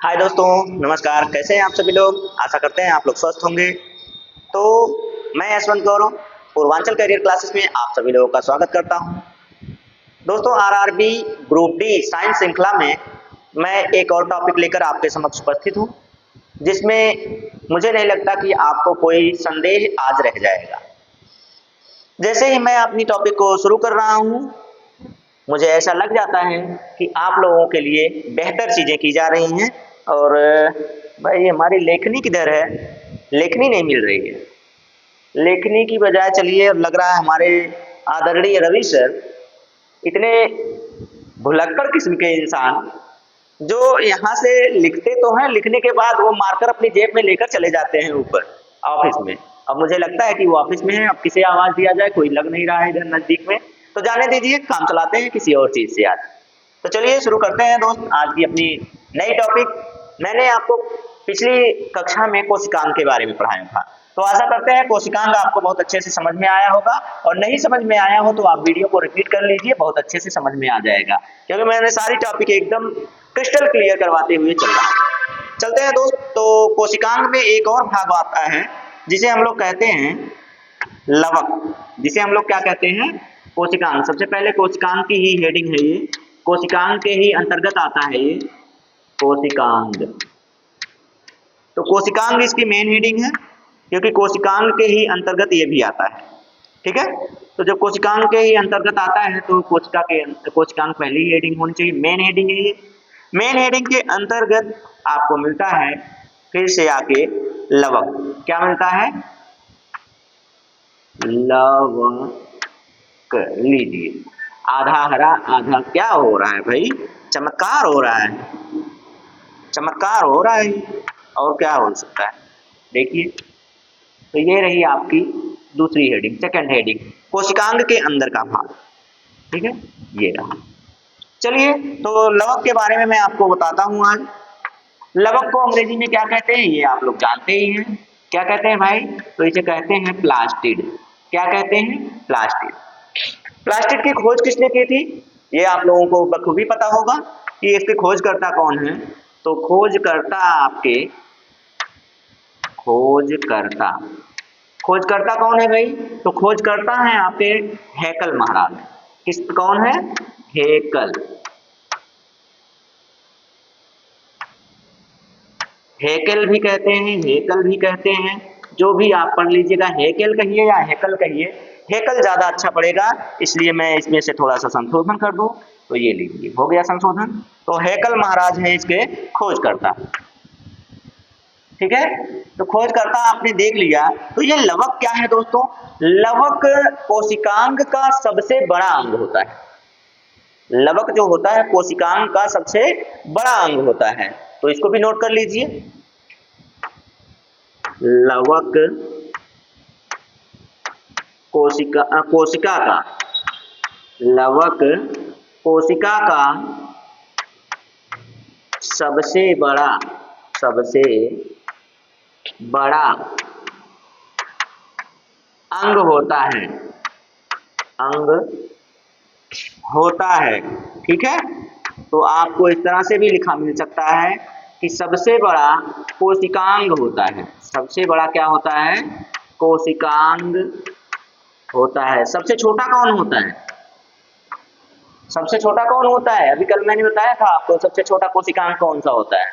हाय दोस्तों, नमस्कार। कैसे हैं आप सभी लोग? आशा करते हैं आप लोग स्वस्थ होंगे। तो मैं यशवंत गौरव पूर्वांचल करियर क्लासेस में आप सभी लोगों का स्वागत करता हूं। दोस्तों, आरआरबी ग्रुप डी साइंस श्रृंखला में मैं एक और टॉपिक लेकर आपके समक्ष उपस्थित हूं, जिसमें मुझे नहीं लगता कि आपको कोई संदेह आज रह जाएगा। जैसे ही मैं अपनी टॉपिक को शुरू कर रहा हूं, मुझे ऐसा लग जाता है कि आप लोगों के लिए बेहतर चीज़ें की जा रही हैं और भाई हमारी लेखनी किधर है? लेखनी नहीं मिल रही है। लेखनी की बजाय चलिए लग रहा है हमारे आदरणीय रवि सर इतने भुलक्कड़ किस्म के इंसान जो यहाँ से लिखते तो हैं, लिखने के बाद वो मार्कर अपनी जेब में लेकर चले जाते हैं ऊपर ऑफिस में। अब मुझे लगता है कि वो ऑफिस में है। अब किसे आवाज़ दिया जाए, कोई लग नहीं रहा है इधर नज़दीक में, तो जाने दीजिए, काम चलाते हैं किसी और चीज़ से आज। तो चलिए शुरू करते हैं दोस्त आज की अपनी नई टॉपिक। मैंने आपको पिछली कक्षा में कोशिकांग के बारे में पढ़ाया था, तो आशा करते हैं कोशिकांग आपको बहुत अच्छे से समझ में आया होगा, और नहीं समझ में आया हो तो आप वीडियो को रिपीट कर लीजिए, बहुत अच्छे से समझ में आ जाएगा, क्योंकि मैंने सारी टॉपिक एकदम क्रिस्टल क्लियर करवाते हुए चल रहा है। चलते हैं दोस्त। तो कोशिकांग में एक और भाग आता है जिसे हम लोग कहते हैं लवक। जिसे हम लोग क्या कहते हैं? कोशिकांग। सबसे पहले कोशिकांग की ही हेडिंग है ये, कोशिकांग के ही अंतर्गत आता है ये कोशिकांग। तो कोशिकांग इसकी मेन हेडिंग है, क्योंकि कोशिकांग के ही अंतर्गत ये भी आता है। ठीक है, तो जब कोशिकांग के ही अंतर्गत आता है तो कोशिकांग पहली हेडिंग होनी चाहिए, मेन हेडिंग है ये। मेन हेडिंग के अंतर्गत आपको मिलता है फिर से आके लवक। क्या मिलता है? लवक। लीजिए, आधा हरा आधा क्या हो रहा है भाई? चमत्कार हो रहा है, चमत्कार हो रहा है, और क्या हो सकता है? देखिए, तो ये रही आपकी दूसरी हेडिंग, सेकंड हेडिंग, कोशिकांग के अंदर का भाग। ठीक है, ये रहा। चलिए, तो लवक के बारे में मैं आपको बताता हूं आज। लवक को अंग्रेजी में क्या कहते हैं ये आप लोग जानते ही हैं। क्या कहते हैं भाई? तो इसे कहते हैं प्लास्टिड। क्या कहते हैं? प्लास्टिड। प्लास्टिड की खोज किसने की थी? ये आप लोगों को बखूबी पता होगा कि इसके खोजकर्ता कौन है। तो खोजकर्ता खोजकर्ता कौन है भाई? तो खोजकर्ता है आपके हैकल महाराज। किस कौन है? हेकल। हेकल भी कहते हैं, हेकल भी कहते हैं, जो भी आप पढ़ लीजिएगा, हेकल कहिए या हेकल कहिए, हेकल ज्यादा अच्छा पड़ेगा, इसलिए मैं इसमें से थोड़ा सा संशोधन कर दूं। तो ये लीजिए, हो गया संशोधन। तो हेकल महाराज है इसके खोजकर्ता। ठीक है, तो खोजकर्ता आपने देख लिया। तो ये लवक क्या है दोस्तों? लवक कोशिकांग का सबसे बड़ा अंग होता है। लवक जो होता है कोशिकांग का सबसे बड़ा अंग होता है, तो इसको भी नोट कर लीजिए। लवक कोशिका का लवक कोशिका का सबसे बड़ा अंग होता है। ठीक है, तो आपको इस तरह से भी लिखा मिल सकता है कि सबसे बड़ा कोशिकांग होता है। सबसे बड़ा क्या होता है? कोशिकांग होता है। सबसे छोटा कौन होता है? सबसे छोटा कौन होता है? अभी कल मैंने बताया था आपको, सबसे छोटा कोशिकांग कौन सा होता है।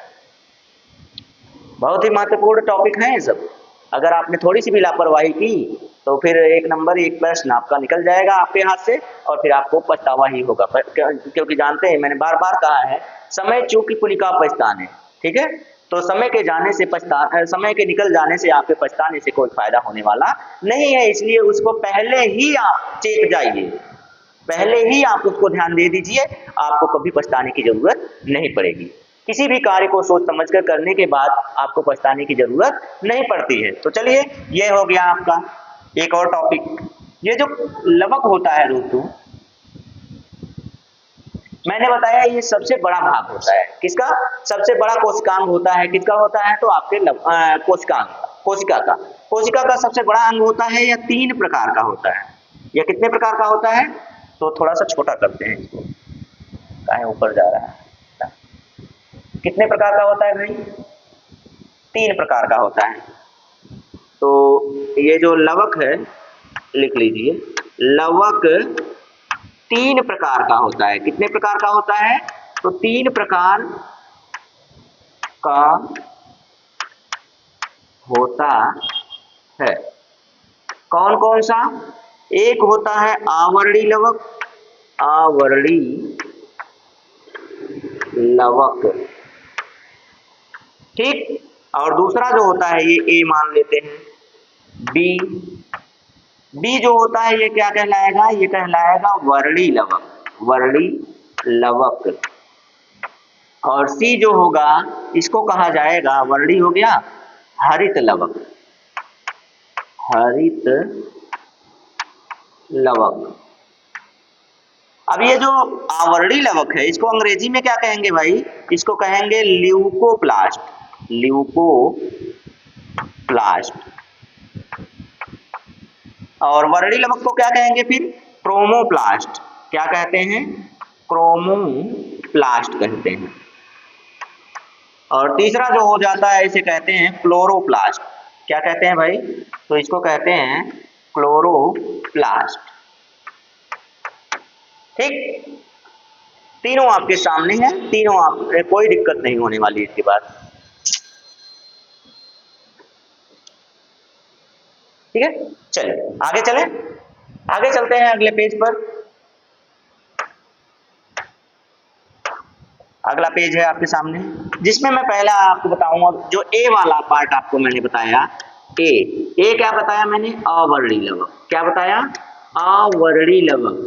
बहुत ही महत्वपूर्ण टॉपिक है ये सब। अगर आपने थोड़ी सी भी लापरवाही की तो फिर एक नंबर एक प्रश्न आपका निकल जाएगा आपके हाथ से, और फिर आपको पछतावा ही होगा, क्योंकि जानते हैं मैंने बार बार कहा है, समय चूकी पुलिका पछताने। ठीक है, तो समय के निकल जाने से आपके पछताने से कोई फायदा होने वाला नहीं है, इसलिए उसको पहले ही आप चेत जाइए, पहले ही आप उसको ध्यान दे दीजिए, आपको कभी पछताने की जरूरत नहीं पड़ेगी। किसी भी कार्य को सोच समझकर करने के बाद आपको पछताने की जरूरत नहीं पड़ती है। तो चलिए, ये हो गया आपका एक और टॉपिक। ये जो लवक होता है दोस्तों, मैंने बताया ये सबसे बड़ा भाग होता है। किसका? सबसे बड़ा कोशिकांग होता है। किसका होता है? तो आपके कोशिका का सबसे बड़ा अंग होता है। या 3 प्रकार का होता है। या कितने प्रकार का होता है? तो थोड़ा सा छोटा करते हैं इसको, काहे ऊपर जा रहा है। कितने प्रकार का होता है भाई? 3 प्रकार का होता है। तो ये जो लवक है, लिख लीजिए, लवक 3 प्रकार का होता है। कितने प्रकार का होता है? तो 3 प्रकार का होता है। कौन कौन सा? एक होता है आवरणी लवक, आवरणी लवक, ठीक। और दूसरा जो होता है ये ए मान लेते हैं, बी। बी जो होता है ये क्या कहलाएगा? ये कहलाएगा वर्णी लवक, वर्णी लवक। और सी जो होगा इसको कहा जाएगा, वर्णी हो गया हरित लवक, हरित लवक। अब ये जो आवरणी लवक है इसको अंग्रेजी में क्या कहेंगे भाई? इसको कहेंगे ल्यूकोप्लास्ट, ल्यूकोप्लास्ट। और वर्णी लवक को क्या कहेंगे फिर? क्रोमोप्लास्ट। क्या कहते हैं? क्रोमोप्लास्ट कहते हैं। और तीसरा जो हो जाता है इसे कहते हैं क्लोरोप्लास्ट। क्या कहते हैं भाई? तो इसको कहते हैं क्लोरोप्लास्ट, ठीक। तीनों आपके सामने हैं, तीनों आप, कोई दिक्कत नहीं होने वाली इसके बाद, ठीक है। चलिए आगे चलें, आगे चलते हैं अगले पेज पर। अगला पेज है आपके सामने, जिसमें मैं पहला आपको बताऊंगा जो ए वाला पार्ट आपको मैंने बताया। ए क्या बताया मैंने? अवर्णी लवक। क्या बताया? अवर्णी लवक।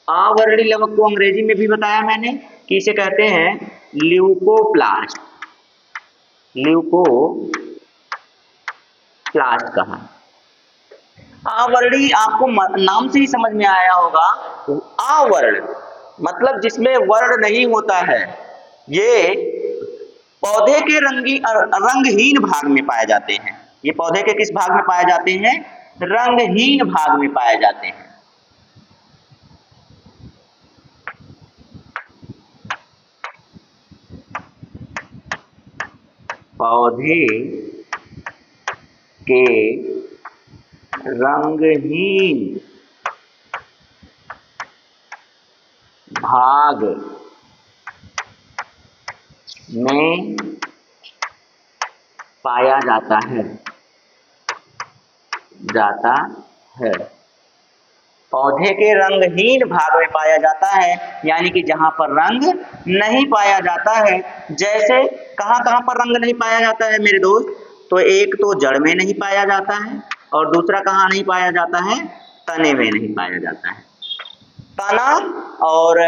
अवर्णी लवक को अंग्रेजी में भी बताया मैंने कि इसे कहते हैं ल्यूकोप्लास्ट, ल्यूकोप्लास्ट कहा। अवर्णी आपको नाम से ही समझ में आया होगा, आवर्ण मतलब जिसमें वर्ण नहीं होता है। ये पौधे के रंगहीन भाग में पाए जाते हैं। ये पौधे के किस भाग में पाए जाते हैं? रंगहीन भाग में पाए जाते हैं। पौधे के रंगहीन भाग में पाया जाता है, पौधे के रंगहीन भाग में पाया जाता है, यानी कि जहां पर रंग नहीं पाया जाता है। जैसे कहां पर रंग नहीं पाया जाता है मेरे दोस्त? तो एक तो जड़ में नहीं पाया जाता है और दूसरा कहां नहीं पाया जाता है? तने में नहीं पाया जाता है। तना और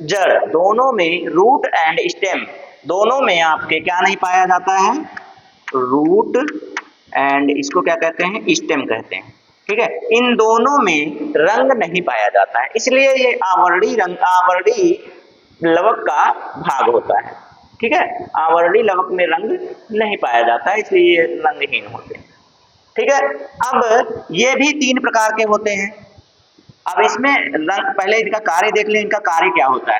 जड़ दोनों में, रूट एंड स्टेम दोनों में आपके क्या नहीं पाया जाता है? रूट एंड इसको क्या कहते हैं? स्टेम कहते हैं, ठीक है। इन दोनों में रंग नहीं पाया जाता है, इसलिए ये आवरणी लवक का भाग होता है, ठीक है। आवरणी लवक में रंग नहीं पाया जाता है, इसलिए ये रंगहीन होते हैं, ठीक है। अब ये भी 3 प्रकार के होते हैं। अब इसमें रंग, पहले इनका कार्य देख लें, इनका कार्य क्या होता है?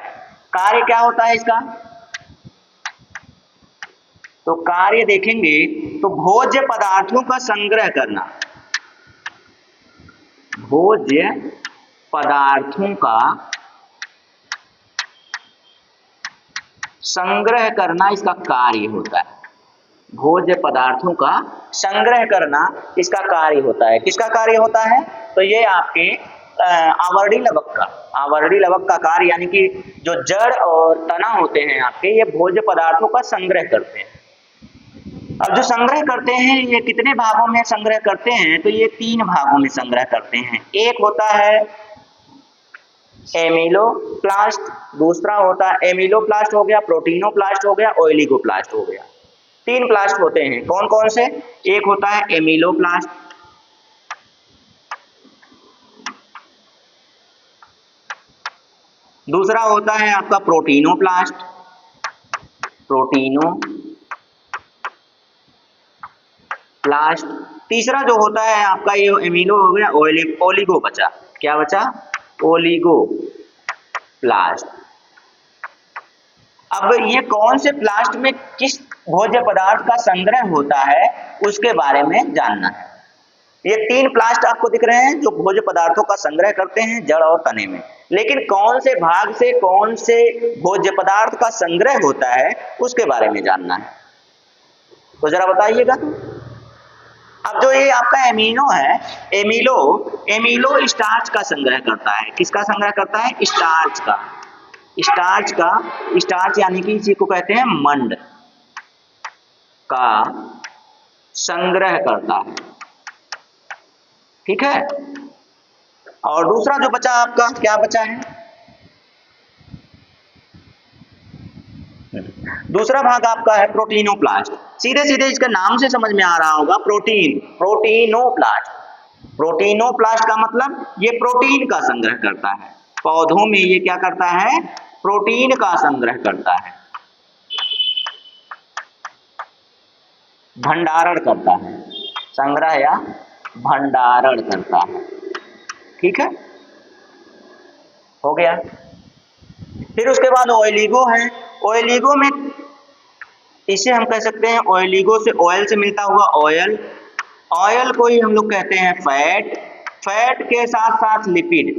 कार्य क्या होता है इसका? तो कार्य देखेंगे तो भोज्य पदार्थों का संग्रह करना, भोज्य पदार्थों का संग्रह करना इसका कार्य होता है। भोज्य पदार्थों का संग्रह करना इसका कार्य होता है। किसका कार्य होता है? तो ये आपके आवरणी लवक का कार्य, यानी कि जो जड़ और तना होते हैं आपके, ये भोज्य पदार्थों का संग्रह करते हैं। अब जो संग्रह करते हैं ये कितने भागों में संग्रह करते हैं? तो ये 3 भागों में संग्रह करते हैं। एक होता है एमिलोप्लास्ट, दूसरा होता है एमिलोप्लास्ट हो गया, प्रोटीनोप्लास्ट हो गया, ओलिगोप्लास्ट हो गया। 3 प्लास्ट होते हैं। कौन कौन से? एक होता है एमिलोप्लास्ट, दूसरा होता है आपका प्रोटीनोप्लास्ट, तीसरा जो होता है आपका ये एमिनो हो गया, ओलिगो बचा। क्या बचा? ओलिगोप्लास्ट। अब ये कौन से प्लास्ट में किस भोज्य पदार्थ का संग्रह होता है उसके बारे में जानना है। ये 3 प्लास्ट आपको दिख रहे हैं जो भोज्य पदार्थों का संग्रह करते हैं जड़ और तने में, लेकिन कौन से भाग से कौन से भोज्य पदार्थ का संग्रह होता है उसके बारे में जानना है। तो जरा बताइएगा। अब जो ये आपका एमिनो है, एमिलो स्टार्च का संग्रह करता है। किसका संग्रह करता है? स्टार्च यानी कि इसी को कहते हैं मंड का संग्रह करता है। ठीक है। और दूसरा जो बचा आपका, क्या बचा है? दूसरा भाग आपका है प्रोटीनोप्लास्ट। सीधे सीधे इसका नाम से समझ में आ रहा होगा, प्रोटीनोप्लास्ट का मतलब ये प्रोटीन का संग्रह करता है। पौधों में ये क्या करता है? प्रोटीन का संग्रह करता है, भंडारण करता है, संग्रह या भंडारण करता है। ठीक है, हो गया। फिर उसके बाद ओलिगो है। ओलिगो में इसे हम कह सकते हैं, ओलिगो से ऑयल से मिलता हुआ ऑयल को ही हम लोग कहते हैं फैट के साथ साथ लिपिड,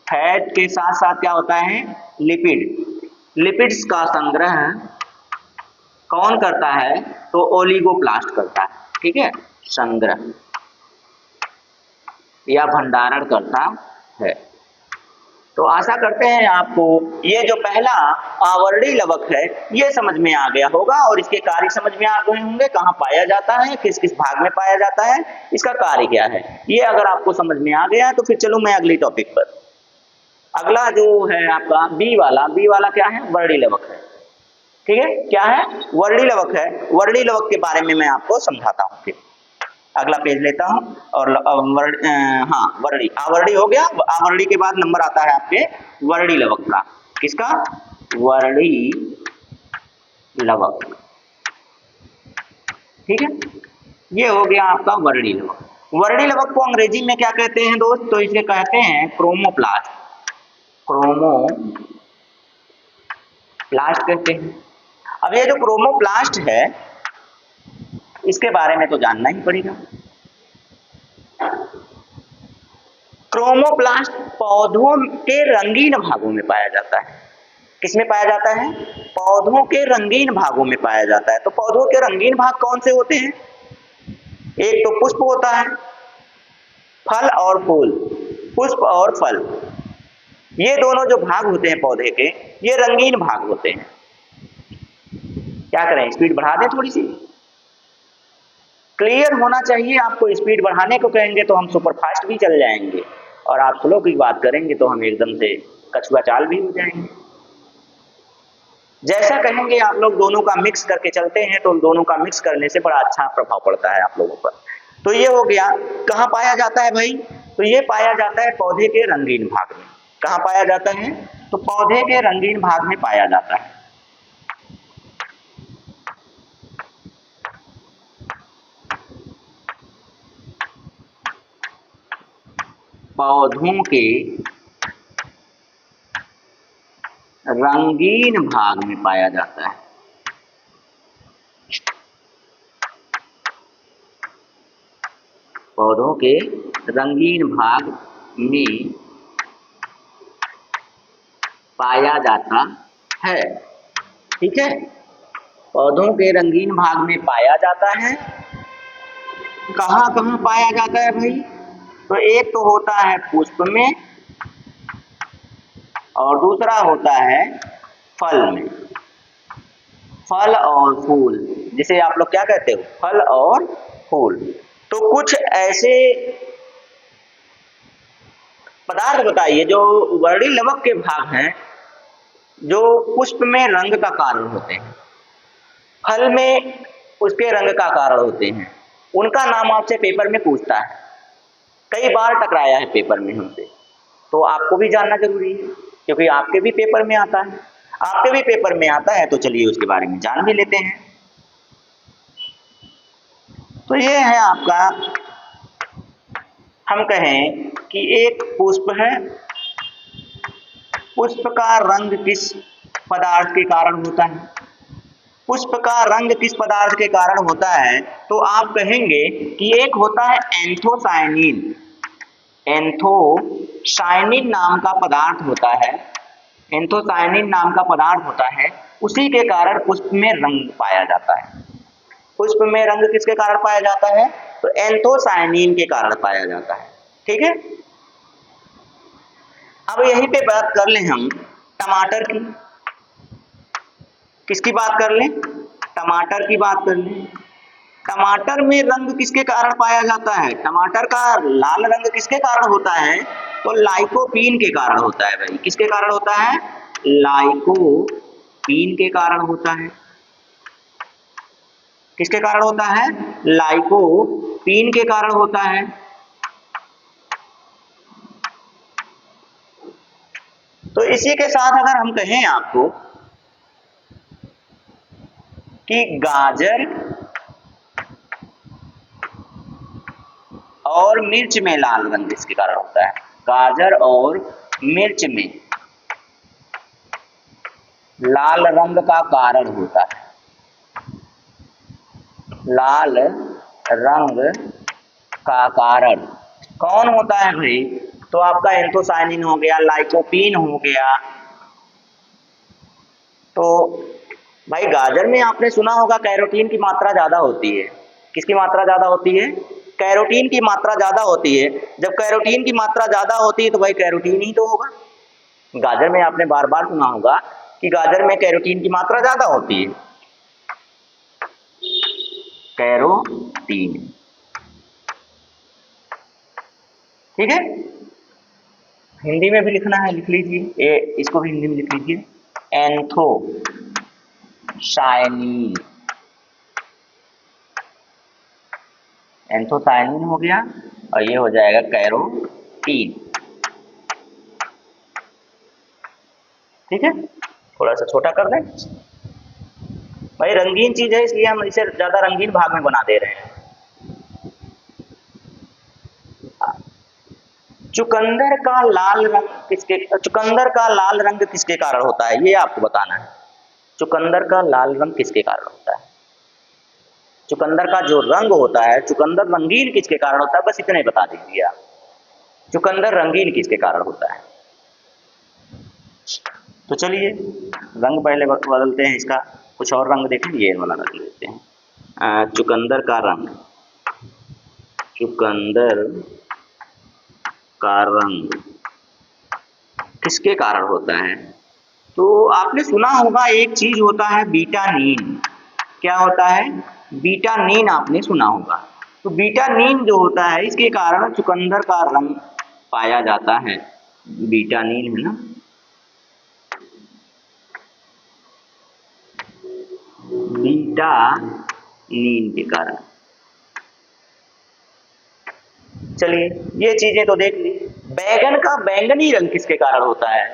फैट के साथ साथ क्या होता है? लिपिड्स का संग्रह कौन करता है? तो ओलिगोप्लास्ट करता है। ठीक है, संग्रह या भंडारण करता है। तो आशा करते हैं आपको ये जो पहला आवर्णी लवक है ये समझ में आ गया होगा और इसके कार्य समझ में आ गए होंगे। कहाँ पाया जाता है, किस किस भाग में पाया जाता है, इसका कार्य क्या है, ये अगर आपको समझ में आ गया तो फिर चलो मैं अगली टॉपिक पर। अगला जो है आपका बी वाला क्या है? वर्णी लवक है। ठीक है, क्या है? वर्णी लवक है। वर्णी लवक के बारे में मैं आपको समझाता हूँ। फिर अगला पेज लेता हूं और वर्णी, आवर्णी हो गया। आवर्णी के बाद नंबर आता है आपके वर्णी लवक का। किसका? वर्णी लवक। ठीक है, ये हो गया आपका वर्णी लवक। वर्णी लवक को अंग्रेजी में क्या कहते हैं दोस्त? तो इसे कहते हैं क्रोमोप्लास्ट कहते हैं। अब ये जो क्रोमोप्लास्ट है इसके बारे में तो जानना ही पड़ेगा। क्रोमोप्लास्ट पौधों के रंगीन भागों में पाया जाता है। किसमें पाया जाता है? पौधों के रंगीन भागों में पाया जाता है। तो पौधों के रंगीन भाग कौन से होते हैं? एक तो पुष्प होता है, फल और फूल, पुष्प और फल, ये दोनों जो भाग होते हैं पौधे के, ये रंगीन भाग होते हैं। क्या करें, स्पीड बढ़ा दें थोड़ी सी? क्लियर होना चाहिए आपको। स्पीड बढ़ाने को कहेंगे तो हम सुपर फास्ट भी चल जाएंगे और आप स्लो की बात करेंगे तो हम एकदम से कछुआ चाल भी हो जाएंगे। जैसा कहेंगे आप लोग दोनों का मिक्स करके चलते हैं तो दोनों का मिक्स करने से बड़ा अच्छा प्रभाव पड़ता है आप लोगों पर। तो ये हो गया। कहाँ पाया जाता है भाई? तो ये पाया जाता है पौधे के रंगीन भाग में। कहाँ पाया जाता है? तो पौधे के रंगीन भाग में पाया जाता है। पौधों के रंगीन भाग में पाया जाता है। पौधों के रंगीन भाग में पाया जाता है। ठीक है, पौधों के रंगीन भाग में पाया जाता है। कहाँ कहाँ पाया जाता है भाई? तो एक तो होता है पुष्प में और दूसरा होता है फल में। फल और फूल, जिसे आप लोग क्या कहते हो? फल और फूल। तो कुछ ऐसे पदार्थ बताइए जो वर्णी लवक के भाग हैं, जो पुष्प में रंग का कारण होते हैं, फल में उसके रंग का कारण होते हैं। उनका नाम आपसे पेपर में पूछता है, कई बार टकराया है पेपर में हमसे, तो आपको भी जानना जरूरी है क्योंकि आपके भी पेपर में आता है। आपके भी पेपर में आता है तो चलिए उसके बारे में जान भी लेते हैं। तो ये है आपका, हम कहें कि एक पुष्प है, पुष्प का रंग किस पदार्थ के कारण होता है। पुष्प का रंग किस पदार्थ के कारण होता है? तो आप कहेंगे कि एक होता है एंथोसायनिन। एंथोसायनिन नाम का पदार्थ होता है, एंथोसायनिन नाम का पदार्थ होता है, उसी के कारण पुष्प में रंग पाया जाता है। पुष्प में रंग किसके कारण पाया जाता है? तो एंथोसायनिन के कारण पाया जाता है। ठीक है, अब यहीं पे बात कर लें हम टमाटर की। किसकी बात कर लें? टमाटर की बात कर लें। टमाटर में रंग किसके कारण पाया जाता है? टमाटर का लाल रंग किसके कारण होता है? तो लाइकोपीन के कारण होता है भाई। किसके कारण होता है? लाइकोपीन के कारण होता है। किसके कारण होता है? लाइकोपीन के कारण होता है। तो इसी के साथ अगर हम कहें आपको कि गाजर और मिर्च में लाल रंग किसके कारण होता है? गाजर और मिर्च में लाल रंग का कारण होता है। लाल रंग का कारण कौन होता है भाई? तो आपका एंथोसायनिन हो गया, लाइकोपीन हो गया। तो भाई गाजर में आपने सुना होगा कैरोटीन की मात्रा ज्यादा होती है। किसकी मात्रा ज्यादा होती है? कैरोटीन की मात्रा ज्यादा होती है। जब कैरोटीन की मात्रा ज्यादा होती है तो भाई कैरोटीन ही तो होगा। गाजर में आपने बार बार सुना होगा कि गाजर में कैरोटीन की मात्रा ज्यादा होती है। कैरोटीन, ठीक है। हिंदी में भी लिखना है, लिख लीजिए, ये इसको भी हिंदी में लिख लीजिए, एंथोसायनिन। एंथोसायनिन हो गया और ये हो जाएगा कैरोटीन। ठीक है, थोड़ा सा छोटा कर दें भाई, रंगीन चीज है इसलिए हम इसे ज्यादा रंगीन भाग में बना दे रहे हैं। चुकंदर का लाल रंग किसके कारण होता है? ये आपको बताना है। चुकंदर का लाल रंग किसके कारण होता है? चुकंदर का जो रंग होता है, चुकंदर रंगीन किसके कारण होता है? बस इतने बता दीजिए आप, चुकंदर रंगीन किसके कारण होता है? तो चलिए रंग पहले बदलते हैं इसका, कुछ और रंग देखें, ये वाला रंग लेते हैं। चुकंदर का रंग, चुकंदर का रंग किसके कारण होता है? तो आपने सुना होगा एक चीज होता है बीटानीन। क्या होता है? बीटानीन आपने सुना होगा। तो बीटानीन जो होता है इसके कारण चुकंदर का रंग पाया जाता है। बीटानीन है ना, बीटानीन के कारण। चलिए ये चीजें तो देख ली। बैगन का बैंगनी रंग किसके कारण होता है?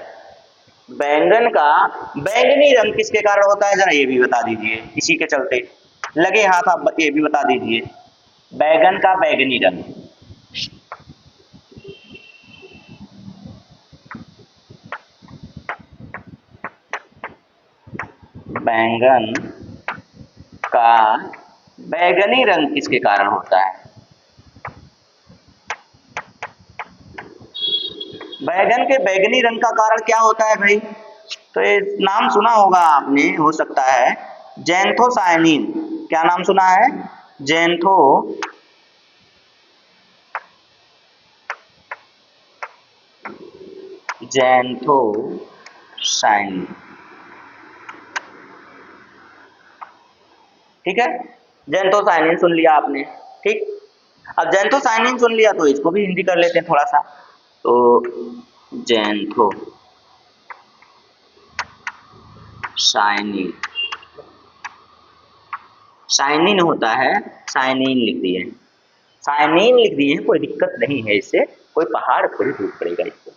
बैंगन का बैंगनी रंग किसके कारण होता है? जरा ये भी बता दीजिए, इसी के चलते लगे हाथ आप ये भी बता दीजिए। बैगन का बैंगनी रंग, बैंगन का बैंगनी रंग किसके कारण होता है? बैगन के बैंगनी रंग का कारण क्या होता है भाई? तो ये नाम सुना होगा आपने, हो सकता है जैंथोसायनिन। क्या नाम सुना है? जैंथोसायनिन। ठीक है, जैंथोसायनिन सुन लिया आपने। ठीक, अब जैंथोसायनिन सुन लिया तो इसको भी हिंदी कर लेते हैं थोड़ा सा। तो जैंथोसायनिन, साइनिन होता है, साइनिन लिख दिए, साइनिन लिख दिए, कोई दिक्कत नहीं है इससे, कोई पहाड़ थोड़ी टूट पड़ेगा इसको।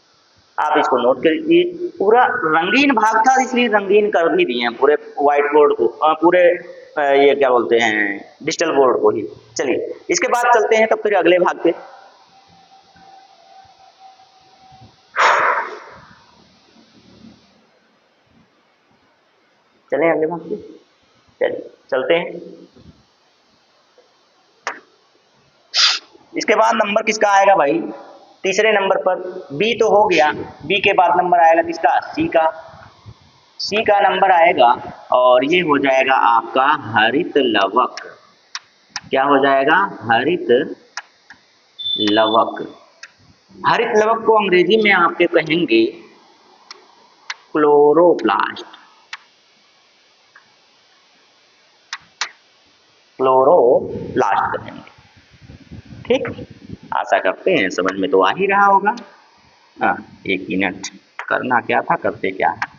आप इसको नोट कर लीजिए। पूरा रंगीन भाग था इसलिए रंगीन कर भी दिए हैं पूरे व्हाइट बोर्ड को, पूरे ये क्या बोलते हैं डिजिटल बोर्ड को ही। चलिए इसके बाद चलते हैं तब फिर अगले भाग पे। चलें अगले भाग पे, चलिए चलते हैं। इसके बाद नंबर किसका आएगा भाई? तीसरे नंबर पर बी तो हो गया, बी के बाद नंबर आएगा किसका? सी का। सी का नंबर आएगा और ये हो जाएगा आपका हरित लवक। क्या हो जाएगा? हरित लवक। हरित लवक को अंग्रेजी में आपके कहेंगे क्लोरोप्लास्ट। क्लोरोप्लास्ट कहेंगे। ठीक, आशा करते हैं समझ में तो आ ही रहा होगा। एक मिनट, करना क्या था, करते क्या है।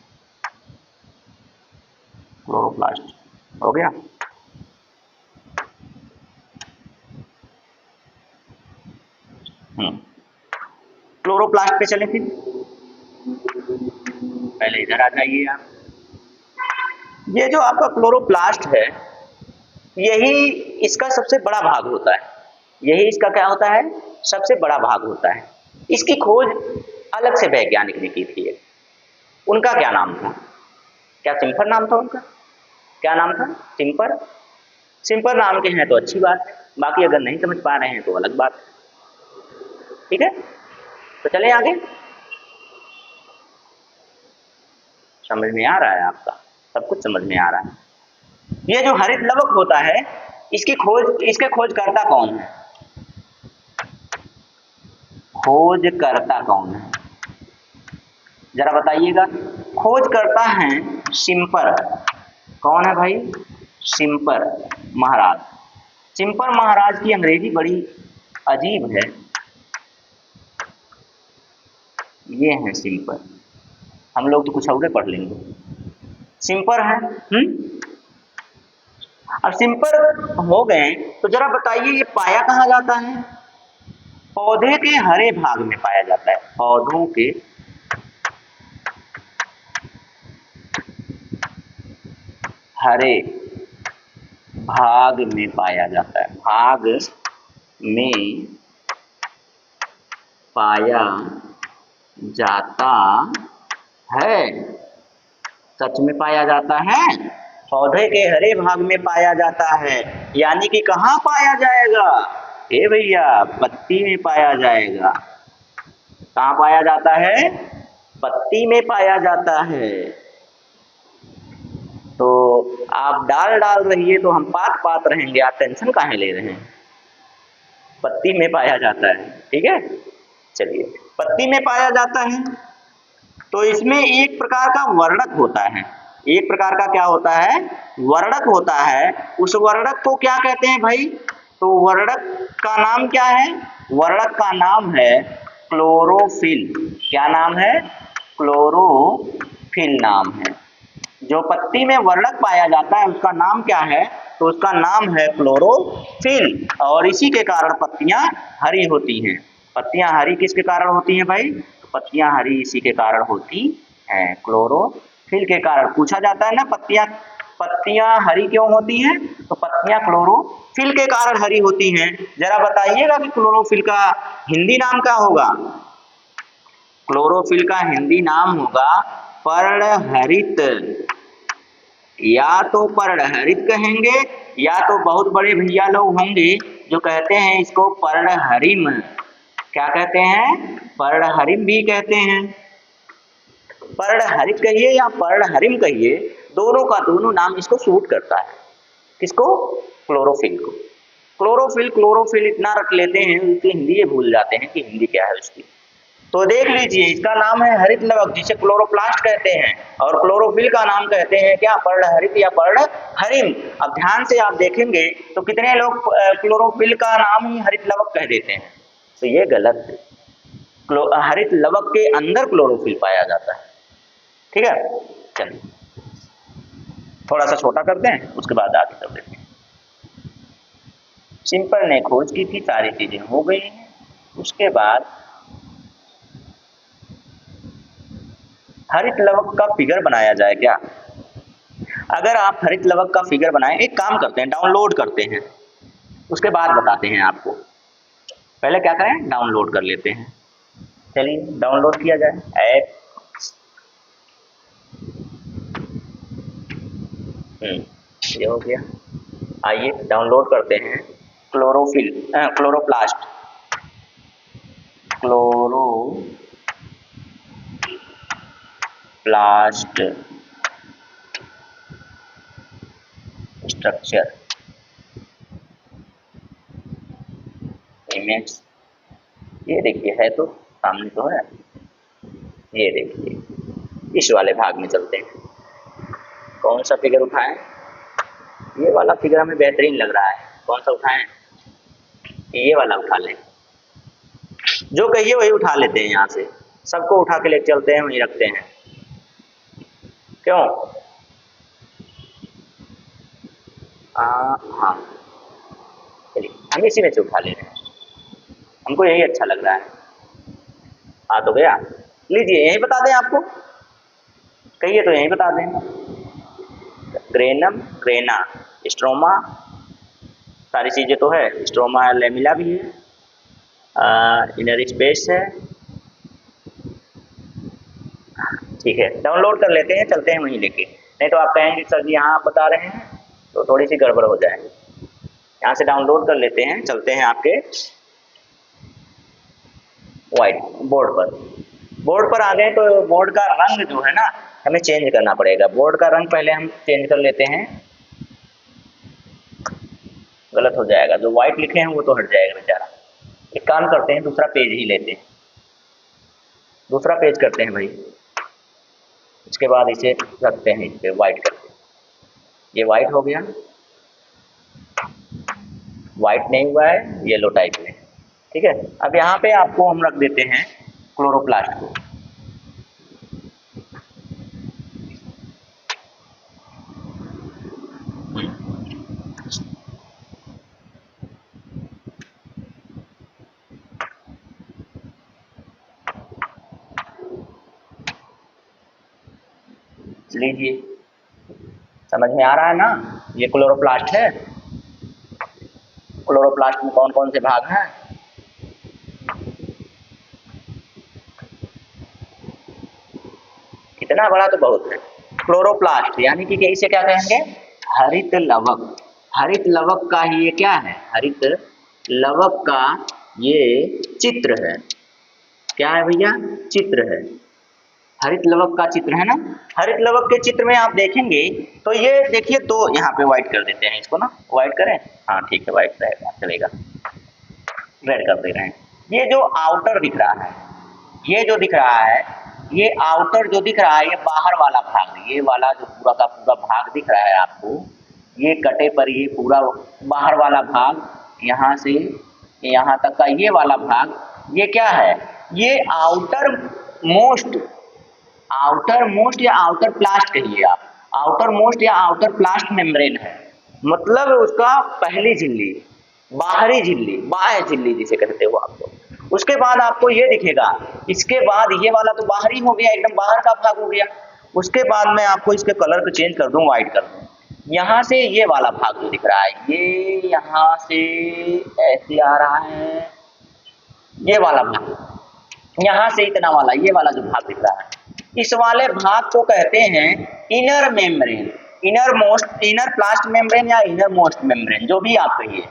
क्लोरोप्लास्ट हो गया। क्लोरोप्लास्ट पे चले, फिर पहले इधर आ जाइए आप। ये जो आपका क्लोरोप्लास्ट है, यही इसका सबसे बड़ा भाग होता है। यही इसका क्या होता है? सबसे बड़ा भाग होता है। इसकी खोज अलग से वैज्ञानिक ने की थी। उनका क्या नाम था? क्या सिम्फर नाम था उनका? क्या नाम था? सिम्फर। सिम्फर नाम के हैं तो अच्छी बात है, बाकी अगर नहीं समझ पा रहे हैं तो अलग बात है। ठीक है, तो चलें आगे। समझ में आ रहा है आपका? सब कुछ समझ में आ रहा है। ये जो हरित लवक होता है, इसके खोजकर्ता कौन है? खोजकर्ता कौन है जरा बताइएगा। खोजकर्ता हैं सिम्पर। कौन है भाई? सिम्पर महाराज। सिम्पर महाराज की अंग्रेजी बड़ी अजीब है। ये हैं सिम्पर, हम लोग तो कुछ और पढ़ लेंगे। सिम्पर है। अब सिम्पर हो गए तो जरा बताइए ये पाया कहाँ जाता है? पौधे के हरे भाग में पाया जाता है। पौधों के हरे भाग में पाया जाता है। भाग में पाया जाता है। सच में पाया जाता है? पौधे के हरे भाग में पाया जाता है, यानी कि कहाँ पाया जाएगा? ए भैया, पत्ती में पाया जाएगा। कहाँ पाया जाता है? पत्ती में पाया जाता है। तो आप डाल रहिए तो हम पात रहेंगे, आप टेंशन काहे ले रहे हैं? पत्ती में पाया जाता है। ठीक है, चलिए, पत्ती में पाया जाता है तो इसमें एक प्रकार का वर्णक होता है। एक प्रकार का क्या होता है? वर्णक होता है। उस वर्णक को क्या कहते हैं भाई? तो वर्णक का नाम क्या है? वर्णक का नाम है क्लोरोफिल। क्या नाम है? क्लोरोफिल नाम है। जो पत्ती में वर्णक पाया जाता है उसका नाम क्या है? तो उसका नाम है क्लोरोफिल। और इसी के कारण पत्तियां हरी होती हैं। पत्तियां हरी किसके कारण होती हैं भाई? तो पत्तियां हरी इसी के कारण होती हैं, क्लोरोफिल के कारण। पूछा जाता है ना, पत्तियां हरी क्यों होती हैं? तो पत्तियां क्लोरोफिल के कारण हरी होती हैं। जरा बताइएगा कि क्लोरोफिल का हिंदी नाम क्या होगा? क्लोरोफिल का हिंदी नाम होगा पर्णहरित। या तो पर्णहरित कहेंगे, या तो बहुत बड़े भैया लोग होंगे जो कहते हैं इसको पर्णहरिम। क्या कहते हैं? पर्णहरिम भी कहते हैं। पर्णहरित कहिए या पर्णहरिम कहिए, दोनों का दोनों नाम इसको सूट करता है। किसको? क्लोरोफिल को। क्लोरोफिल इतना रख लेते हैं उसकी हिंदी भूल जाते हैं कि हिंदी क्या है उसकी। तो देख लीजिए, इसका नाम है हरित लवक, जिसे क्लोरोप्लास्ट कहते हैं, और क्लोरोफिल का नाम कहते हैं क्या? पर्णहरित या पर्णहरिम। अब ध्यान से आप देखेंगे तो कितने लोग क्लोरोफिल का नाम ही हरित लवक कह देते हैं, तो ये गलत है। हरित लवक के अंदर क्लोरोफिल पाया जाता है। ठीक है, चलिए थोड़ा सा छोटा करते हैं, उसके बाद आगे चल देते हैं। सिंपल ने खोज की थी, सारी चीजें हो गई हैं। उसके बाद हरित लवक का फिगर बनाया जाए क्या? अगर आप हरित लवक का फिगर बनाएं, एक काम करते हैं, डाउनलोड करते हैं, उसके बाद बताते हैं आपको। पहले क्या करें? डाउनलोड कर लेते हैं। चलिए डाउनलोड किया जाए ऐप। ये हो गया। आइए डाउनलोड करते हैं क्लोरोप्लास्ट स्ट्रक्चर इमेज। ये देखिए है तो सामने तो है। ये देखिए इस वाले भाग में चलते हैं। कौन सा फिगर उठाएं? ये वाला फिगर हमें बेहतरीन लग रहा है। कौन सा उठाएं? ये वाला उठा लें। जो कहिए वही उठा लेते हैं। यहाँ से सबको उठा के लेके चलते हैं, वहीं रखते हैं। क्यों? हाँ चलिए हम इसी में से उठा ले रहे हैं। हमको यही अच्छा लग रहा है। आ तो गया। लीजिए यही बता दें आपको। कहिए तो यही बता दें। ग्रेनम, ग्रेना, स्ट्रोमा, सारी चीज़ें तो है। स्ट्रोमा लेमिला भी है, इनर स्पेस है। ठीक है डाउनलोड कर लेते हैं, चलते हैं वहीं लेके। नहीं तो आप कहेंगे सर जी यहाँ आप बता रहे हैं तो थोड़ी सी गड़बड़ हो जाए। यहाँ से डाउनलोड कर लेते हैं, चलते हैं आपके वाइट बोर्ड पर आ गए। तो बोर्ड का रंग जो है ना हमें चेंज करना पड़ेगा। बोर्ड का रंग पहले हम चेंज कर लेते हैं। गलत हो जाएगा, जो व्हाइट लिखे हैं वो तो हट जाएगा बेचारा। एक काम करते हैं, दूसरा पेज ही लेते हैं। दूसरा पेज करते हैं भाई। इसके बाद इसे रखते हैं इस पे व्हाइट करके। ये व्हाइट हो गया। व्हाइट नहीं हुआ है, येलो टाइप में। ठीक है, अब यहाँ पे आपको हम रख देते हैं क्लोरोप्लास्ट को। लीजिए समझ में आ रहा है ना। ये क्लोरोप्लास्ट है। क्लोरोप्लास्ट में कौन कौन से भाग हैं? इतना बड़ा तो बहुत है। क्लोरोप्लास्ट यानी कि इसे क्या कहेंगे? हरित लवक। हरित लवक का ही ये क्या है? हरित लवक का ये चित्र है। क्या है भैया? चित्र है। हरित लवक का चित्र है ना। हरित लवक के चित्र में आप देखेंगे तो ये देखिए, तो यहाँ पे व्हाइट कर देते हैं इसको ना। व्हाइट करें? हाँ ठीक है, व्हाइट रहेगा, चलेगा। रेड कर दे रहे हैं। ये जो आउटर दिख रहा है, ये जो दिख रहा है, ये आउटर जो दिख रहा है, ये बाहर वाला भाग, ये वाला जो पूरा का पूरा भाग दिख रहा है आपको, ये कटे पर ये पूरा बाहर वाला भाग, यहाँ से यहाँ तक का ये वाला भाग, ये क्या है? ये आउटर मोस्ट या आउटर प्लास्ट कहिए आप। आउटर मोस्ट या आउटर प्लास्ट मेम्ब्रेन है, मतलब उसका पहली झिल्ली, बाहरी झिल्ली, बाह्य झिल्ली जिसे कहते हो आप लोग। उसके बाद आपको ये दिखेगा। इसके बाद ये वाला तो बाहरी हो गया, एकदम बाहर का भाग हो गया। उसके बाद मैं आपको इसके कलर को चेंज कर दूं, व्हाइट कर दूं। यहाँ से ये वाला भाग जो दिख रहा है, ये यहाँ से ऐसे आ रहा है, ये वाला भाग यहाँ से इतना वाला, ये वाला जो भाग दिख रहा है, इस वाले भाग को कहते हैं इनर मेम्ब्रेन, इनर प्लास्ट मेम्ब्रेन या इनर मोस्ट मेम्ब्रेन, जो भी आप कहिए।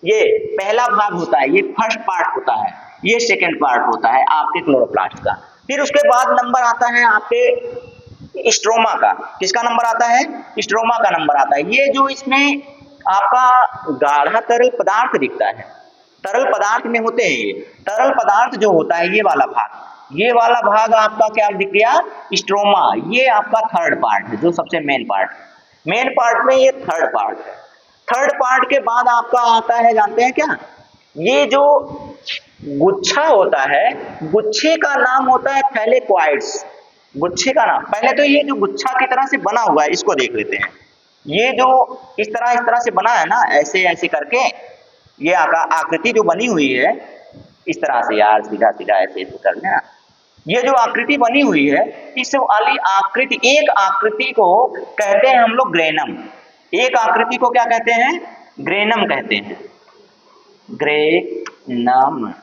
ये पहला भाग होता है, ये फर्स्ट पार्ट होता है, ये सेकंड पार्ट होता है आपके क्लोरोप्लास्ट का। फिर उसके बाद नंबर आता है आपके स्ट्रोमा का। किसका नंबर आता है? स्ट्रोमा का नंबर आता है। ये जो इसमें आपका गाढ़ा तरल पदार्थ दिखता है, तरल पदार्थ में होते हैं ये तरल पदार्थ जो होता है, ये वाला भाग आपका क्या दिख गया? स्ट्रोमा। ये आपका थर्ड पार्ट है, जो सबसे मेन पार्ट में ये थर्ड पार्ट है। थर्ड पार्ट के बाद आपका आता है, जानते हैं क्या? ये जो गुच्छा होता है, गुच्छे का नाम होता है थैलेक्वाइड्स। गुच्छे का नाम, पहले तो ये जो गुच्छा की तरह से बना हुआ है इसको देख लेते हैं। ये जो इस तरह से बना है ना, ऐसे ऐसे करके, ये आकृति जो बनी हुई है इस तरह से, यार सीधा सीधा ऐसे करना। ये जो आकृति बनी हुई है, इस वाली आकृति, एक आकृति को कहते हैं हम लोग ग्रेनम। एक आकृति को क्या कहते हैं? ग्रेनम कहते हैं। ग्रेनम,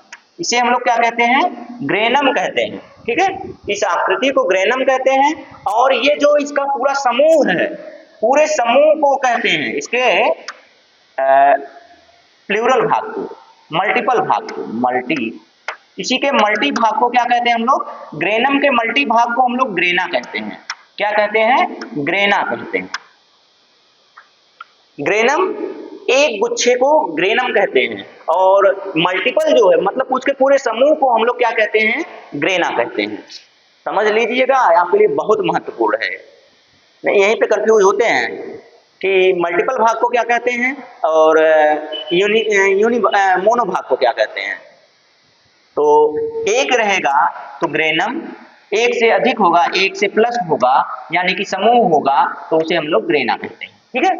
इसे हम लोग क्या कहते हैं? ग्रेनम कहते हैं। ठीक है, इस आकृति को ग्रेनम कहते हैं। और ये जो इसका पूरा समूह है, पूरे समूह को कहते हैं, इसके प्लूरल भाग को, मल्टीपल भाग को, इसी के मल्टी भाग को क्या कहते हैं हम लोग? ग्रेनम के मल्टी भाग को हम लोग ग्रेना कहते हैं। क्या कहते हैं? ग्रेना कहते हैं। ग्रेनम, एक गुच्छे को ग्रेनम कहते हैं, और मल्टीपल जो है मतलब उसके पूरे समूह को हम लोग क्या कहते हैं? ग्रेना कहते हैं। समझ लीजिएगा, आपके लिए बहुत महत्वपूर्ण है। नहीं, यहीं पे कंफ्यूज होते हैं कि मल्टीपल भाग को क्या कहते हैं और मोनो भाग को क्या कहते हैं। तो एक रहेगा तो ग्रेनम, एक से अधिक होगा, एक से प्लस होगा, यानी कि समूह होगा, तो उसे हम लोग ग्रेना कहते हैं। ठीक है।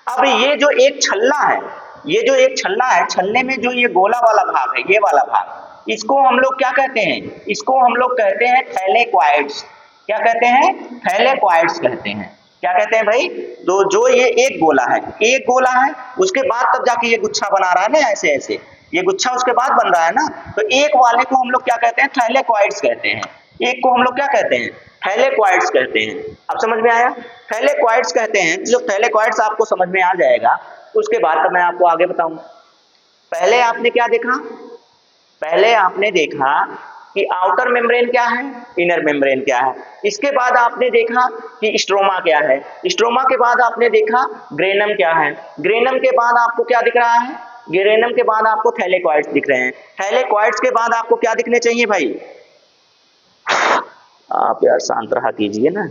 अब ये जो एक छल्ला है, ये जो एक छल्ला है, छल्ले में जो ये गोला वाला भाग है, ये वाला भाग, इसको हम लोग क्या कहते हैं? इसको हम लोग कहते हैं थैलेक्वाइड्स। क्या कहते हैं? थैलेक्वाइड्स कहते हैं। क्या कहते हैं भाई? जो ये एक गोला है, एक गोला है, उसके बाद तब जाके ये गुच्छा बना रहा है ना, ऐसे ऐसे ये गुच्छा उसके बाद बन रहा है ना, तो एक वाले को हम लोग क्या कहते हैं? थैलेक्वाइड्स कहते हैं। एक को हम लोग क्या कहते हैं? थैलेक्वाइड्स कहते हैं। अब समझ में आया? थैलेक्वाइड्स कहते हैं। जो थैलेक्वाइड्स आपको समझ में आ जाएगा, उसके बाद तो मैं आपको आगे बताऊंगा। पहले आपने क्या देखा? पहले आपने देखा कि आउटर मेम्ब्रेन क्या है, इनर मेम्ब्रेन क्या है। इसके बाद आपने देखा कि स्ट्रोमा क्या है। स्ट्रोमा के बाद आपने देखा ग्रेनम क्या है। ग्रेनम के बाद आपको क्या दिख रहा है? ग्रेनम के बाद आपको थैलेक्वाइड्स दिख रहे हैं। थैलेक्वाइड्स के बाद आपको क्या दिखने चाहिए भाई? आप यार शांत रहा कीजिए ना,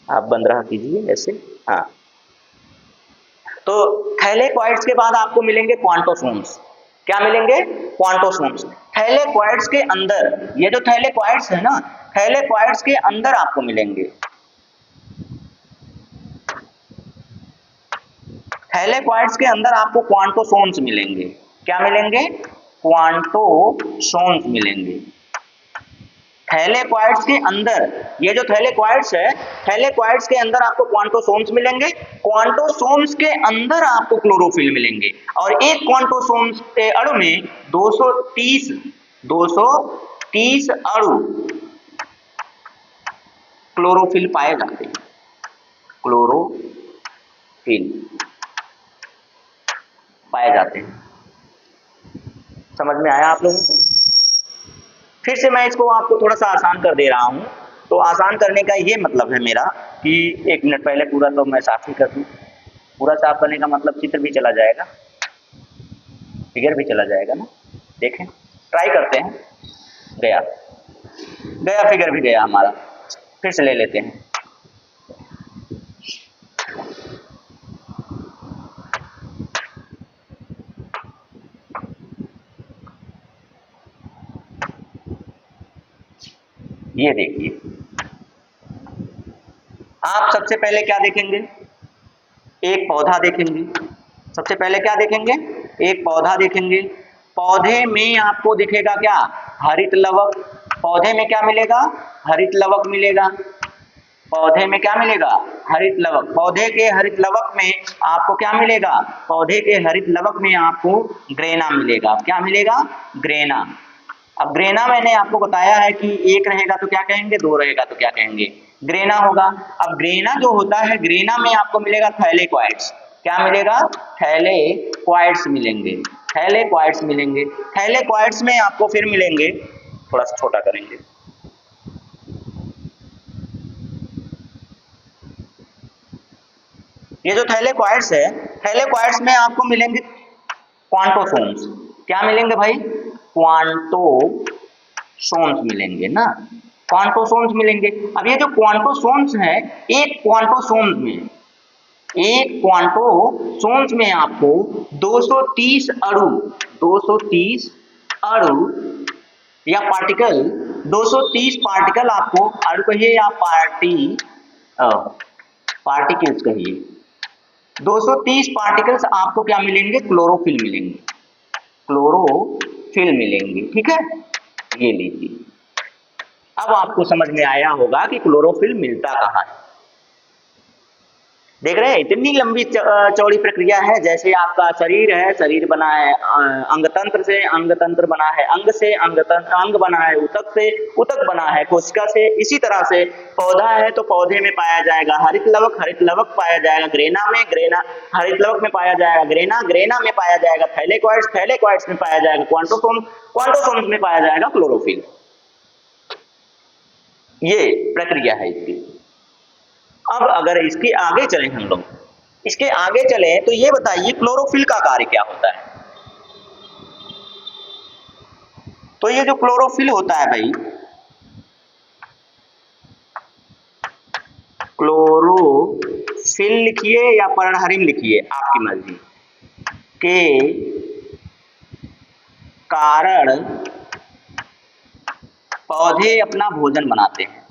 आप बंद रहा कीजिए ऐसे। हाँ, तो थैलेक्वाइड्स के बाद आपको मिलेंगे क्वांटोसोम्स। क्या मिलेंगे? क्वांटोसोम्स। थैलेक्वाइड्स के अंदर, ये जो थैलेक्वाइड्स है ना, थैलेक्वाइड्स के अंदर आपको मिलेंगे, थैलेक्वाइड्स के अंदर आपको क्वांटोसोम्स मिलेंगे। क्या मिलेंगे? क्वांटोसोम्स मिलेंगे। थैलेक्वाइड्स के अंदर, ये जो थैलेक्वाइड्स है, थैलेक्वाइड्स के अंदर आपको क्वांटोसोम्स मिलेंगे। क्वांटोसोम्स के अंदर आपको क्लोरोफिल मिलेंगे, और एक क्वांटोसोम्स के अणु में 230 अणु क्लोरोफिल पाए जाते हैं। क्लोरोफिल पाए जाते हैं। समझ में आया आप लोगों को? फिर से मैं इसको आपको थोड़ा सा आसान कर दे रहा हूँ। तो आसान करने का ये मतलब है मेरा कि 1 मिनट पहले पूरा तो मैं साफ ही कर दूँ। पूरा साफ करने का मतलब चित्र भी चला जाएगा, फिगर भी चला जाएगा ना। देखें, ट्राई करते हैं। गया गया, फिगर भी गया हमारा। फिर से ले लेते हैं। ये देखिए, आप सबसे पहले क्या देखेंगे? एक पौधा देखेंगे। सबसे पहले क्या देखेंगे? एक पौधा देखेंगे। पौधे में आपको दिखेगा क्या? हरित लवक। पौधे में क्या मिलेगा? हरित लवक मिलेगा। पौधे में क्या मिलेगा? हरित लवक। पौधे के हरित लवक में आपको क्या मिलेगा? पौधे के हरित लवक में आपको ग्रेना मिलेगा। क्या मिलेगा? ग्रेना। अब ग्रेना मैंने आपको बताया है कि एक रहेगा तो क्या कहेंगे, दो रहेगा तो क्या कहेंगे, ग्रेना होगा। अब ग्रेना जो होता है, ग्रेना में आपको मिलेगा थैलेक्वाइड्स। क्या मिलेगा? थैलेक्वाइड्स मिलेंगे। थैलेक्वाइड्स मिलेंगे। थैलेक्वाइड्स में आपको फिर मिलेंगे, थोड़ा सा छोटा करेंगे, ये जो थैलेक्वाइड्स है, थैलेक्वाइड्स में आपको मिलेंगे क्वांटोसोम्स। क्या मिलेंगे भाई? क्वांटोसोम्स मिलेंगे ना, क्वांटोसोम्स मिलेंगे। अब ये जो क्वांटोसोम्स है, एक क्वांटोसोम्स में आपको 230 अणु, 230 अणु या पार्टिकल, 230 पार्टिकल आपको, अणु कहिए या पार्टिकल्स कहिए, 230 पार्टिकल्स आपको क्या मिलेंगे? क्लोरोफिल मिलेंगे। क्लोरोफिल मिलेंगे। ठीक है, ये लीजिए। अब आपको समझ में आया होगा कि क्लोरोफिल मिलता कहाँ है। देख रहे हैं इतनी लंबी चौड़ी प्रक्रिया है। जैसे आपका शरीर है, शरीर बना है अंग तंत्र से, अंग तंत्र बना है अंग से, अंग बना है ऊतक से, ऊतक बना है कोशिका से। इसी तरह से पौधा है तो पौधे में पाया जाएगा हरित लवक, हरित लवक पाया जाएगा ग्रेना में, ग्रेना हरित लवक में पाया जाएगा ग्रेना, ग्रेना में पाया जाएगा थैलेकॉइड्स, थैलेकॉइड्स में पाया जाएगा क्वांटोसोम, क्वांटोसोम्स में पाया जाएगा क्लोरोफिल। ये प्रक्रिया है इसकी। अब अगर इसके आगे चले हम लोग, इसके आगे चले तो ये बताइए क्लोरोफिल का कार्य क्या होता है। तो ये जो क्लोरोफिल होता है भाई, क्लोरोफिल लिखिए या पर्णहरिम लिखिए आपकी मर्जी, के कारण पौधे अपना भोजन बनाते हैं,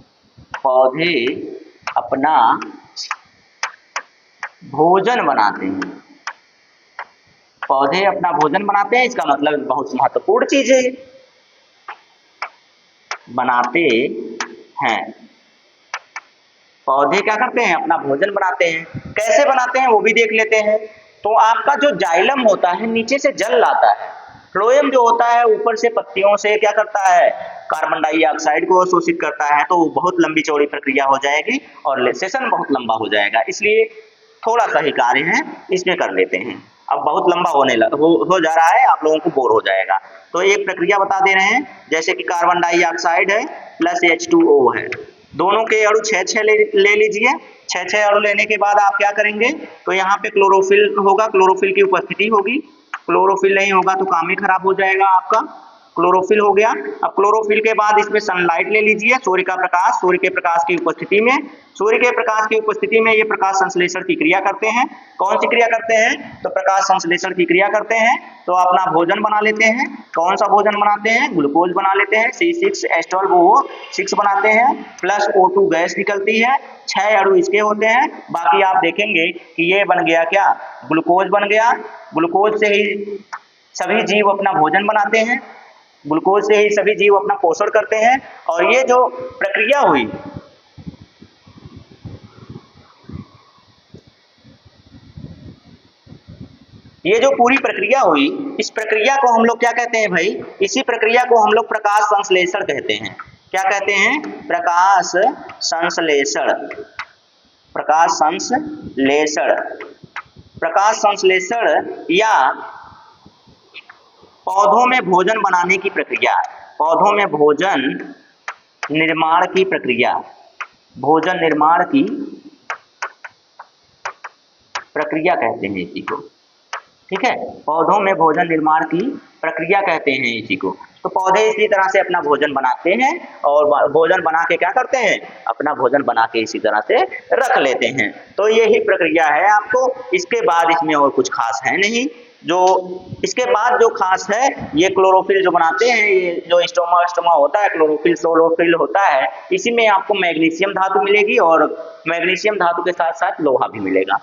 पौधे अपना भोजन बनाते हैं, पौधे अपना भोजन बनाते हैं। इसका मतलब बहुत महत्वपूर्ण चीज है, बनाते हैं। पौधे क्या करते हैं, अपना भोजन बनाते हैं। कैसे बनाते हैं वो भी देख लेते हैं। तो आपका जो जाइलम होता है नीचे से जल लाता है, फ्लोएम जो होता है ऊपर से पत्तियों से क्या करता है, कार्बन डाइऑक्साइड को अवशोषित करता है। तो बहुत लंबी चौड़ी प्रक्रिया हो जाएगी और सेशन बहुत लंबा हो जाएगा, इसलिए थोड़ा सा ही कार्य है इसमें कर लेते हैं। अब बहुत लंबा हो जा रहा है, आप लोगों को बोर हो जाएगा। तो एक प्रक्रिया बता दे रहे हैं, जैसे कि कार्बन डाइऑक्साइड है प्लस H2O है, दोनों के अणु 6-6 ले लीजिए। 6-6 अणु लेने के बाद आप क्या करेंगे, तो यहाँ पे क्लोरोफिल होगा, क्लोरोफिल की उपस्थिति होगी। क्लोरोफिल नहीं होगा तो काम ही खराब हो जाएगा आपका। क्लोरोफिल हो गया। अब क्लोरोफिल के बाद इसमें सनलाइट ले लीजिए, सूर्य का प्रकाश, सूर्य के प्रकाश की उपस्थिति में, सूर्य के प्रकाश की उपस्थिति में ये प्रकाश संश्लेषण की क्रिया करते हैं। कौन सी क्रिया करते हैं, तो प्रकाश संश्लेषण की क्रिया करते हैं। तो अपना भोजन बना लेते हैं। कौन सा भोजन बनाते हैं, ग्लूकोज बना लेते हैं, C6H12O6 बनाते हैं, प्लस O2 गैस निकलती है। 6 अणु इसके होते हैं। बाकी आप देखेंगे कि ये बन गया क्या, ग्लूकोज बन गया। ग्लूकोज से ही सभी जीव अपना भोजन बनाते हैं, ग्लूकोज से ही सभी जीव अपना पोषण करते हैं। और ये जो प्रक्रिया हुई, ये जो पूरी प्रक्रिया हुई, इस प्रक्रिया को हम लोग क्या कहते हैं भाई, इसी प्रक्रिया को हम लोग प्रकाश संश्लेषण कहते हैं। क्या कहते हैं, प्रकाश संश्लेषण, प्रकाश संश्लेषण। प्रकाश संश्लेषण या पौधों में भोजन बनाने की प्रक्रिया, पौधों में भोजन निर्माण की प्रक्रिया, भोजन निर्माण की प्रक्रिया कहते हैं इसी को। ठीक है, पौधों में भोजन निर्माण की प्रक्रिया कहते हैं इसी को। तो पौधे इसी तरह से अपना भोजन बनाते हैं और भोजन बना के क्या करते हैं, अपना भोजन बना के इसी तरह से रख लेते हैं। तो यही प्रक्रिया है आपको, इसके बाद इसमें और कुछ खास है नहीं। जो इसके बाद जो खास है, ये क्लोरोफिल जो बनाते हैं, ये जो स्टोमा होता है, क्लोरोफिल होता है, इसी में आपको मैग्नीशियम धातु मिलेगी और मैग्नीशियम धातु के साथ साथ लोहा भी मिलेगा।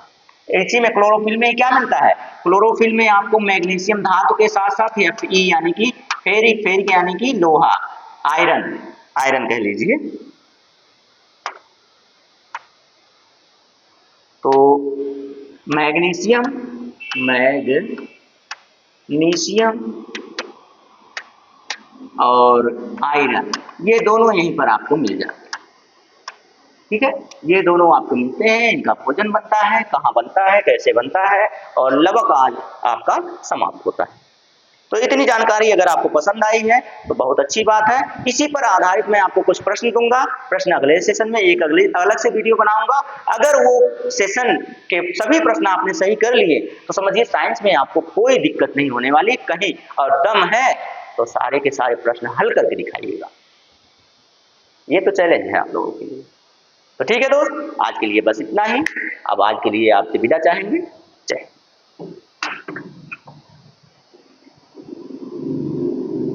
इसी में क्लोरोफिल में क्या मिलता है, क्लोरोफिल में आपको मैग्नीशियम धातु के साथ साथ Fe यानी कि फेरिक यानी कि लोहा, आयरन कह लीजिए। तो मैग्नीशियम और आयरन, ये दोनों यहीं पर आपको मिल जाते हैं। ठीक है, ये दोनों आपको मिलते हैं, इनका भोजन बनता है, कहाँ बनता है, कैसे बनता है, और लवक आज आपका समाप्त होता है। तो इतनी जानकारी अगर आपको पसंद आई है तो बहुत अच्छी बात है। इसी पर आधारित मैं आपको कुछ प्रश्न दूंगा, प्रश्न अगले सेशन में एक अलग से वीडियो बनाऊंगा। अगर वो सेशन के सभी प्रश्न आपने सही कर लिए तो समझिए साइंस में आपको कोई दिक्कत नहीं होने वाली कहीं, और दम है तो सारे के सारे प्रश्न हल करके दिखाइएगा। ये तो चैलेंज है आप लोगों के लिए। तो ठीक है दोस्त, आज के लिए बस इतना ही। अब आज के लिए आपसे विदा चाहेंगे।